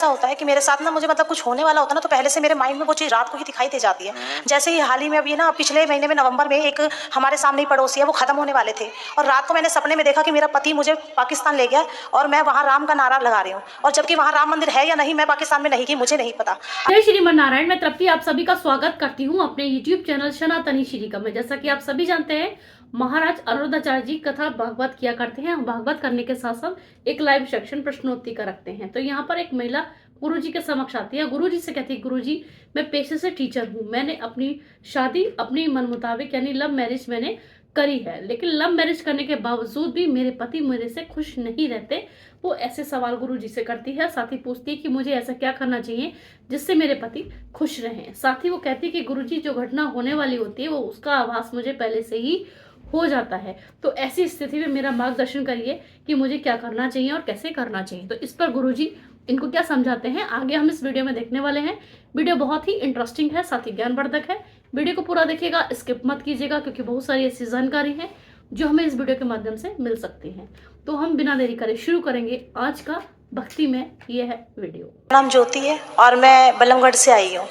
ऐसा होता है कि मेरे साथ ना मुझे मतलब कुछ होने वाला होता है ना, तो पहले से मेरे माइंड में वो चीज़ रात को ही दिखाई दे जाती है। जैसे ही हाल ही में अभी ना पिछले महीने में नवंबर में एक हमारे सामने ही पड़ोसी है, वो ख़त्म होने वाले थे और रात को मैंने सपने में देखा कि मेरा पति मुझे पाकिस्तान ले गया और मैं वहाँ राम का नारा लगा रही हूँ, और जबकि वहाँ राम मंदिर है या नहीं, मैं पाकिस्तान में नहीं की, मुझे नहीं पता। जय श्रीमन नारायण। मैं तृप्ति आप सभी का स्वागत करती हूँ अपने YouTube चैनल सनातनी श्री में। जैसा कि आप सभी जानते हैं, महाराज अनिरुद्धाचार्य जी कथा भागवत किया करते हैं। भागवत करने के साथ साथ एक लाइव सेक्शन प्रश्नोत्तरी का रखते हैं। तो यहाँ पर एक महिला गुरुजी के समक्ष आती है, गुरुजी से कहती है, गुरुजी मैं पेशे से टीचर हूँ, मैंने अपनी शादी अपनी मन मुताबिक यानी लव मैरिज मैंने करी है, लेकिन लव मैरिज करने के बावजूद भी मेरे पति मेरे से खुश नहीं रहते। वो ऐसे सवाल गुरुजी से करती है। साथ ही पूछती है कि मुझे ऐसा क्या करना चाहिए जिससे मेरे पति खुश रहें। साथ ही वो कहती है कि गुरुजी जो घटना होने वाली होती है वो उसका आभास मुझे पहले से ही हो जाता है, तो ऐसी स्थिति में मेरा मार्गदर्शन करिए कि मुझे क्या करना चाहिए और कैसे करना चाहिए। तो इस पर गुरुजी इनको क्या समझाते हैं आगे हम इस वीडियो में देखने वाले हैं। वीडियो बहुत ही इंटरेस्टिंग है, साथ ही ज्ञानवर्धक है। वीडियो को पूरा देखिएगा, स्किप मत कीजिएगा, क्योंकि बहुत सारी ऐसी जानकारी है जो हमें इस वीडियो के माध्यम से मिल सकती है। तो हम बिना देरी करे शुरू करेंगे आज का भक्ति में ये है वीडियो। नाम ज्योति है और मैं बल्लमगढ़ से आई हूँ।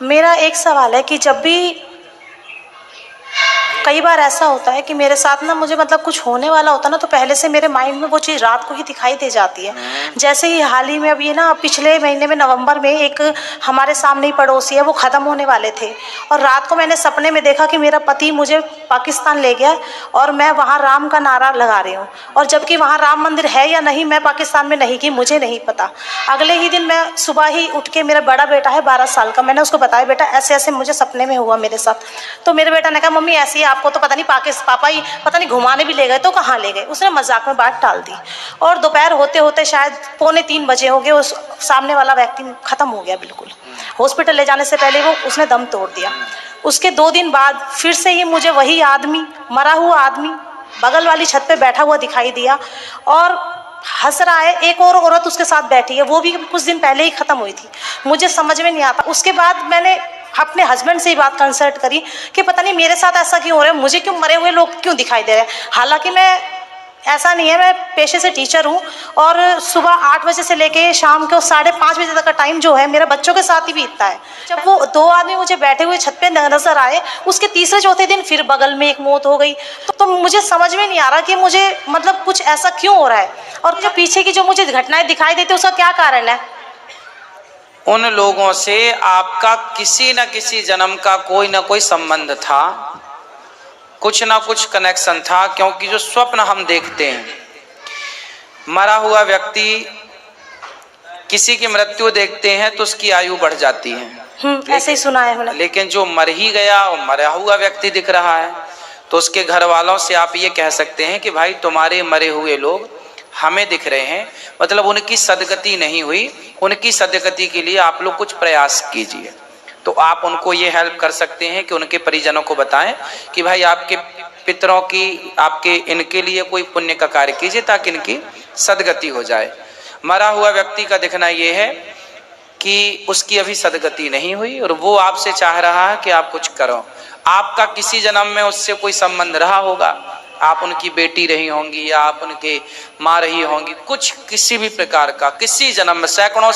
मेरा एक सवाल है कि जब भी कई बार ऐसा होता है कि मेरे साथ ना मुझे मतलब कुछ होने वाला होता है ना, तो पहले से मेरे माइंड में वो चीज़ रात को ही दिखाई दे जाती है। जैसे ही हाल ही में अभी ना पिछले महीने में नवंबर में एक हमारे सामने ही पड़ोसी है, वो ख़त्म होने वाले थे और रात को मैंने सपने में देखा कि मेरा पति मुझे पाकिस्तान ले गया और मैं वहाँ राम का नारा लगा रही हूँ, और जबकि वहाँ राम मंदिर है या नहीं, मैं पाकिस्तान में नहीं की, मुझे नहीं पता। अगले ही दिन मैं सुबह ही उठ के, मेरा बड़ा बेटा है 12 साल का, मैंने उसको बताया बेटा ऐसे ऐसे मुझे सपने में हुआ मेरे साथ। तो मेरे बेटा ने कहा मम्मी ऐसी आपको तो पता नहीं पापा ही पता नहीं घुमाने भी ले गए, तो कहाँ ले गए। उसने मजाक में बात टाल दी और दोपहर होते होते शायद 2:45 बजे हो गए, उस सामने वाला व्यक्ति खत्म हो गया बिल्कुल। हॉस्पिटल ले जाने से पहले वो उसने दम तोड़ दिया। उसके 2 दिन बाद फिर से ही मुझे वही आदमी, मरा हुआ आदमी, बगल वाली छत पे बैठा हुआ दिखाई दिया और हंस रहा है। एक और औरत उसके साथ बैठी है, वो भी कुछ दिन पहले ही खत्म हुई थी। मुझे समझ में नहीं आता। उसके बाद मैंने अपने हस्बैंड से ही बात कंसल्ट करी कि पता नहीं मेरे साथ ऐसा क्यों हो रहा है, मुझे क्यों मरे हुए लोग क्यों दिखाई दे रहे हैं। हालांकि मैं ऐसा नहीं है, मैं पेशे से टीचर हूँ और सुबह 8 बजे से लेके शाम को 5:30 बजे तक का टाइम जो है मेरा बच्चों के साथ ही बीतता है। जब वो 2 आदमी मुझे बैठे हुए छत पे नजर आए, उसके तीसरे चौथे दिन फिर बगल में एक मौत हो गई। तो मुझे समझ में नहीं आ रहा कि मुझे मतलब कुछ ऐसा क्यों हो रहा है, और जो पीछे की जो मुझे घटनाएं दिखाई देती है उसका क्या कारण है। उन लोगों से आपका किसी न किसी जन्म का कोई ना कोई संबंध था, कुछ ना कुछ कनेक्शन था। क्योंकि जो स्वप्न हम देखते हैं, मरा हुआ व्यक्ति किसी की मृत्यु देखते हैं तो उसकी आयु बढ़ जाती है। ऐसे ही सुना है मैंने। लेकिन जो मर ही गया और मरा हुआ व्यक्ति दिख रहा है, तो उसके घर वालों से आप ये कह सकते हैं कि भाई तुम्हारे मरे हुए लोग हमें दिख रहे हैं, मतलब उनकी सदगति नहीं हुई। उनकी सदगति के लिए आप लोग कुछ प्रयास कीजिए। तो आप उनको ये हेल्प कर सकते हैं कि उनके परिजनों को बताएं कि भाई आपके पितरों की, आपके इनके लिए कोई पुण्य का कार्य कीजिए ताकि इनकी सदगति हो जाए। मरा हुआ व्यक्ति का दिखना ये है कि उसकी अभी सदगति नहीं हुई और वो आपसे चाह रहा है कि आप कुछ करो। आपका किसी जन्म में उससे कोई संबंध रहा होगा, आप उनकी बेटी रही होंगी या आप उनके माँ रही होंगी, कुछ किसी भी प्रकार का किसी जन्म में, सैकड़ों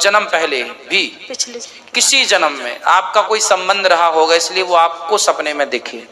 जन्म पहले भी पिछले किसी जन्म में आपका कोई संबंध रहा होगा, इसलिए वो आपको सपने में दिखे।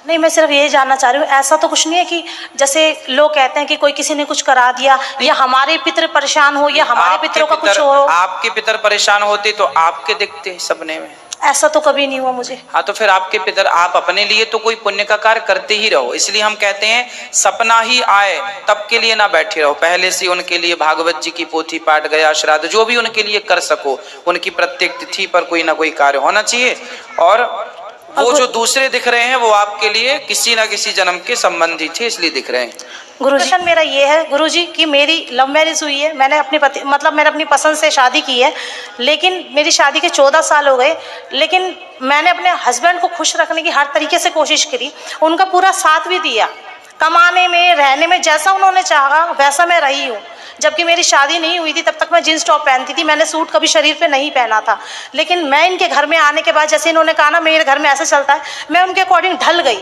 नहीं, मैं सिर्फ ये जानना चाह रही हूँ, ऐसा तो कुछ नहीं है कि जैसे लोग कहते हैं कि कोई किसी ने कुछ करा दिया या हमारे पितर परेशान हो या हमारे पितरों का कुछ हो। आपके पितर परेशान होते तो आपके दिखते सपने में, ऐसा तो कभी नहीं हुआ मुझे। हाँ, तो फिर आपके पितर, आप अपने लिए तो कोई पुण्य का कार्य करते ही रहो। इसलिए हम कहते हैं सपना ही आए तब के लिए ना बैठे रहो, पहले से उनके लिए भागवत जी की पोथी पाठ, गया श्राद्ध, जो भी उनके लिए कर सको, उनकी प्रत्येक तिथि पर कोई ना कोई कार्य होना चाहिए। और वो जो दूसरे दिख रहे हैं वो आपके लिए किसी ना किसी जन्म के संबंधी थे, इसलिए दिख रहे हैं। गुरुजी मेरा ये है गुरुजी कि मेरी लव मैरिज हुई है, मैंने अपने पति मतलब मैंने अपनी पसंद से शादी की है, लेकिन मेरी शादी के 14 साल हो गए, लेकिन मैंने अपने हस्बैंड को खुश रखने की हर तरीके से कोशिश करी, उनका पूरा साथ भी दिया, कमाने में, रहने में, जैसा उन्होंने चाहा वैसा मैं रही हूँ। जबकि मेरी शादी नहीं हुई थी तब तक मैं जींस टॉप पहनती थी, मैंने सूट कभी शरीर पे नहीं पहना था। लेकिन मैं इनके घर में आने के बाद, जैसे इन्होंने कहा ना मेरे घर में ऐसे चलता है, मैं उनके अकॉर्डिंग ढल गई,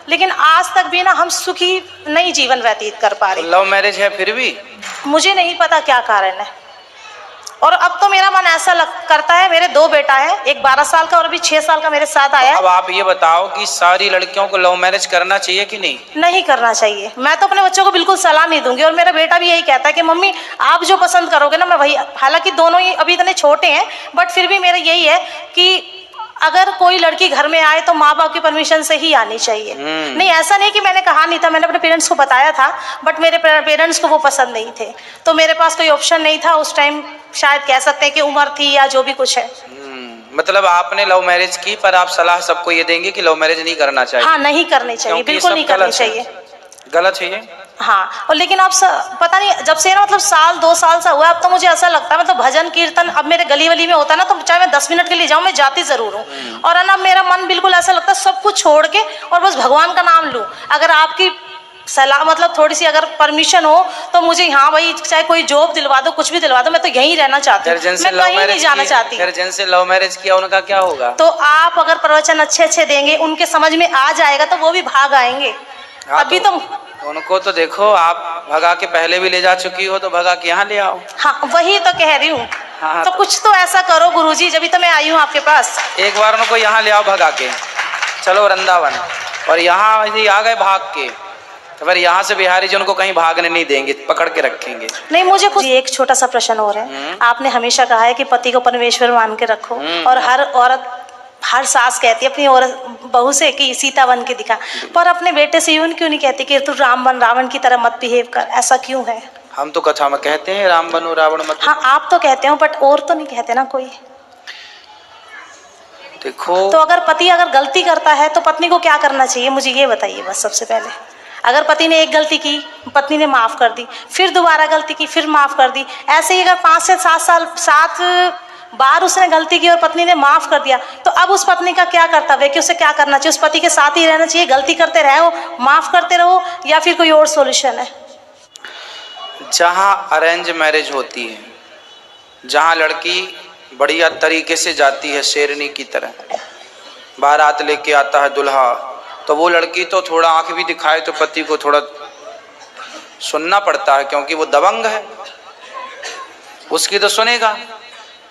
लेकिन आज तक भी ना हम सुखी नहीं जीवन व्यतीत कर पा रहे। लव मैरिज है फिर भी मुझे नहीं पता क्या कारण है। और अब तो मेरा मन ऐसा करता है, मेरे 2 बेटा है, एक 12 साल का और अभी 6 साल का मेरे साथ आया है। अब आप ये बताओ कि सारी लड़कियों को लव मैरिज करना चाहिए कि नहीं? नहीं करना चाहिए। मैं तो अपने बच्चों को बिल्कुल सलाह नहीं दूंगी, और मेरा बेटा भी यही कहता है कि मम्मी आप जो पसंद करोगे ना मैं वही, हालांकि दोनों ही अभी इतने छोटे हैं, बट फिर भी मेरा यही है कि अगर कोई लड़की घर में आए तो माँ बाप की परमिशन से ही आनी चाहिए। नहीं, ऐसा नहीं कि मैंने कहा नहीं था, मैंने अपने पेरेंट्स को बताया था, बट मेरे पेरेंट्स को वो पसंद नहीं थे, तो मेरे पास कोई ऑप्शन नहीं था उस टाइम, शायद कह सकते हैं कि उम्र थी या जो भी कुछ है। मतलब आपने लव मैरिज की, पर आप सलाह सबको ये देंगे कि लव मैरिज नहीं करना चाहिए? हाँ, नहीं करनी चाहिए, बिल्कुल नहीं करनी चाहिए। गलत है ये। हाँ, और लेकिन अब पता नहीं जब से ना मतलब 1-2 साल से हुआ, अब तो मुझे ऐसा लगता है मतलब भजन कीर्तन अब मेरे गली वली में होता है ना, तो चाहे मैं 10 मिनट के लिए जाऊँ मैं जाती जरूर हूँ। और है ना, मेरा मन बिल्कुल ऐसा लगता है सब कुछ छोड़ के और बस भगवान का नाम लूँ। अगर आपकी सलाह मतलब थोड़ी सी अगर परमिशन हो तो मुझे, हाँ भाई, चाहे कोई जॉब दिलवा दो, कुछ भी दिलवा दो, मैं तो यहीं रहना चाहती हूँ, मैं कहीं नहीं जाना चाहती। फिर जिनसे लव मैरिज किया उनका क्या होगा? तो आप अगर प्रवचन अच्छे देंगे, उनके समझ में आ जाएगा तो वो भी भाग आएंगे। अभी तो उनको तो देखो, आप भगा के पहले भी ले जा चुकी हो, तो भगा के यहाँ ले आओ। हाँ, वही तो कह रही हूँ। हाँ, तो कुछ तो ऐसा करो गुरुजी, जब तो मैं आई हूँ आपके पास। एक बार उनको यहाँ ले आओ भगा के, चलो वृंदावन, और यहाँ यदि आ गए भाग के तो फिर यहाँ से बिहारी जी उनको कहीं भागने नहीं देंगे, पकड़ के रखेंगे। नहीं, मुझे कुछ एक छोटा सा प्रश्न और है। आपने हमेशा कहा है कि पति को परमेश्वर मान के रखो, और हर औरत, हर सास कहती है अपनी औरत बहू से कि सीता बन के दिखा, पर अपने बेटे से यूं क्यों नहीं कहती कि तू राम बन, रावण की तरह मत बिहेव कर? ऐसा क्यों है? हम तो कथा में कहते हैं राम बनो रावण मत। हाँ, आप तो कहते हो, बट और तो नहीं कहते ना कोई। देखो, तो अगर पति अगर गलती करता है तो पत्नी को क्या करना चाहिए, मुझे ये बताइए बस सबसे पहले। अगर पति ने एक गलती की, पत्नी ने माफ़ कर दी, फिर दोबारा गलती की, फिर माफ़ कर दी, ऐसे ही अगर 5 से 7 बार उसने गलती की और पत्नी ने माफ़ कर दिया, तो अब उस पत्नी का क्या कर्तव्य है कि उसे क्या करना चाहिए? उस पति के साथ ही रहना चाहिए, गलती करते रहो, माफ़ करते रहो, या फिर कोई और सॉल्यूशन है? जहाँ अरेंज मैरिज होती है, जहाँ लड़की बढ़िया तरीके से जाती है शेरनी की तरह, बारात लेके आता है दूल्हा, तो वो लड़की तो थोड़ा आंख भी दिखाए तो पति को थोड़ा सुनना पड़ता है, क्योंकि वो दबंग है, उसकी तो सुनेगा,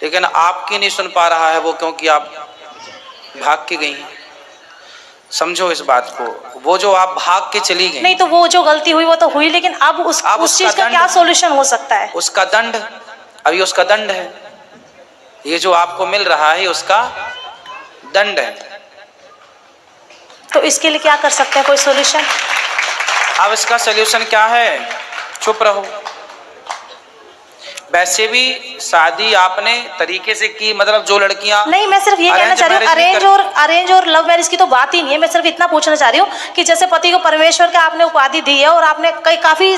लेकिन आपकी नहीं सुन पा रहा है वो, क्योंकि आप भाग के गई हैं। समझो इस बात को, वो जो आप भाग के चली गई, नहीं तो वो जो गलती हुई वो तो हुई, लेकिन अब उस चीज का क्या सॉल्यूशन हो सकता है? उसका दंड, अभी उसका दंड है, ये जो आपको मिल रहा है उसका दंड है। तो इसके लिए क्या कर सकते हैं, कोई सॉल्यूशन? अब इसका सॉल्यूशन क्या है? चुप रहो। वैसे भी शादी आपने तरीके से की, मतलब जो लड़कियां, नहीं, मैं सिर्फ ये कहना चाह रही हूँ, अरेंज और लव मैरिज की तो बात ही नहीं है, मैं सिर्फ इतना पूछना चाह रही हूँ कि जैसे पति को परमेश्वर का आपने उपाधि दी है, और आपने काफी,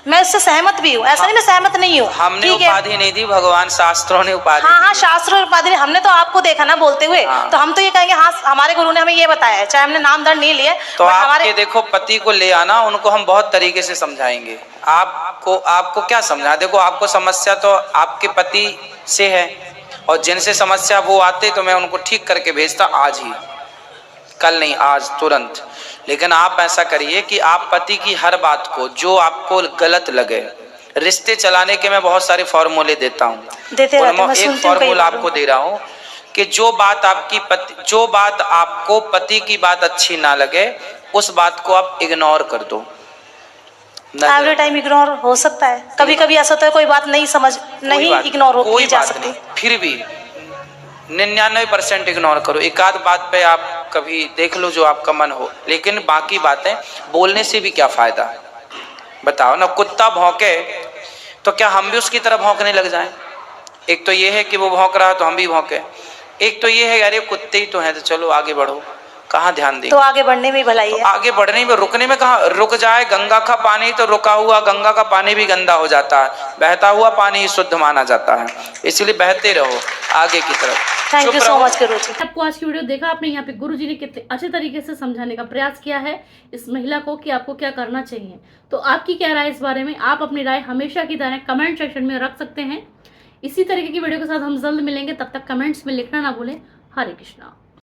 मैं इससे सहमत भी हूँ, ऐसा नहीं मैं सहमत नहीं हूँ। हमने उपाधि नहीं दी, भगवान शास्त्रों ने उपाधि। हाँ, शास्त्रों ने उपाधि, हमने तो आपको देखा ना बोलते हुए, तो हम तो ये कहेंगे हाँ हमारे गुरु ने हमें ये बताया है, चाहे हमने नाम दंड नहीं लिए। तो आपके देखो पति को ले आना, उनको हम बहुत तरीके से समझाएंगे। आपको क्या समझा? देखो, आपको समस्या तो आपके पति से है, और जिनसे समस्या वो आते तो मैं उनको ठीक करके भेजता आज ही, कल नहीं, आज तुरंत। लेकिन आप ऐसा करिए कि आप पति की हर बात को, जो आपको गलत लगे, रिश्ते चलाने के मैं बहुत सारे फॉर्मूले देता हूँ, एक फॉर्मूला आपको दे रहा हूँ कि जो बात आपको पति की बात अच्छी ना लगे, उस बात को आप इग्नोर कर दो। एवरी टाइम इग्नोर हो सकता है, कभी कभी ऐसा होता है कोई बात नहीं इग्नोर हो जा सकती, फिर भी 99% इग्नोर करो। एक आध बात पे आप कभी देख लो जो आपका मन हो, लेकिन बाकी बातें बोलने से भी क्या फायदा? बताओ ना, कुत्ता भौंके तो क्या हम भी उसकी तरह भौंकने लग जाएं? एक तो ये है कि वो भौंक रहा है तो हम भी भौंके, एक तो ये है अरे कुत्ते ही तो हैं, तो चलो आगे बढ़ो, कहाँ ध्यान दें? तो आगे बढ़ने में भलाई है, तो आगे बढ़ने में, रुकने में कहाँ? रुक जाए गंगा का पानी तो रुका हुआ गंगा का पानी भी गंदा हो जाता है, बहता हुआ पानी ही शुद्ध माना जाता है, इसलिए बहते रहो आगे की तरफ। थैंक यू सो मच गुरुजी। आपको आज की वीडियो देखा आपने, यहाँ पे गुरुजी ने कितने अच्छे तरीके से समझाने का प्रयास किया है इस महिला को कि आपको क्या करना चाहिए। तो आपकी क्या राय इस बारे में? आप अपनी राय हमेशा की तरह कमेंट सेक्शन में रख सकते हैं। इसी तरीके की वीडियो के साथ हम जल्द मिलेंगे, तब तक कमेंट्स में लिखना ना भूलें। हरे कृष्णा।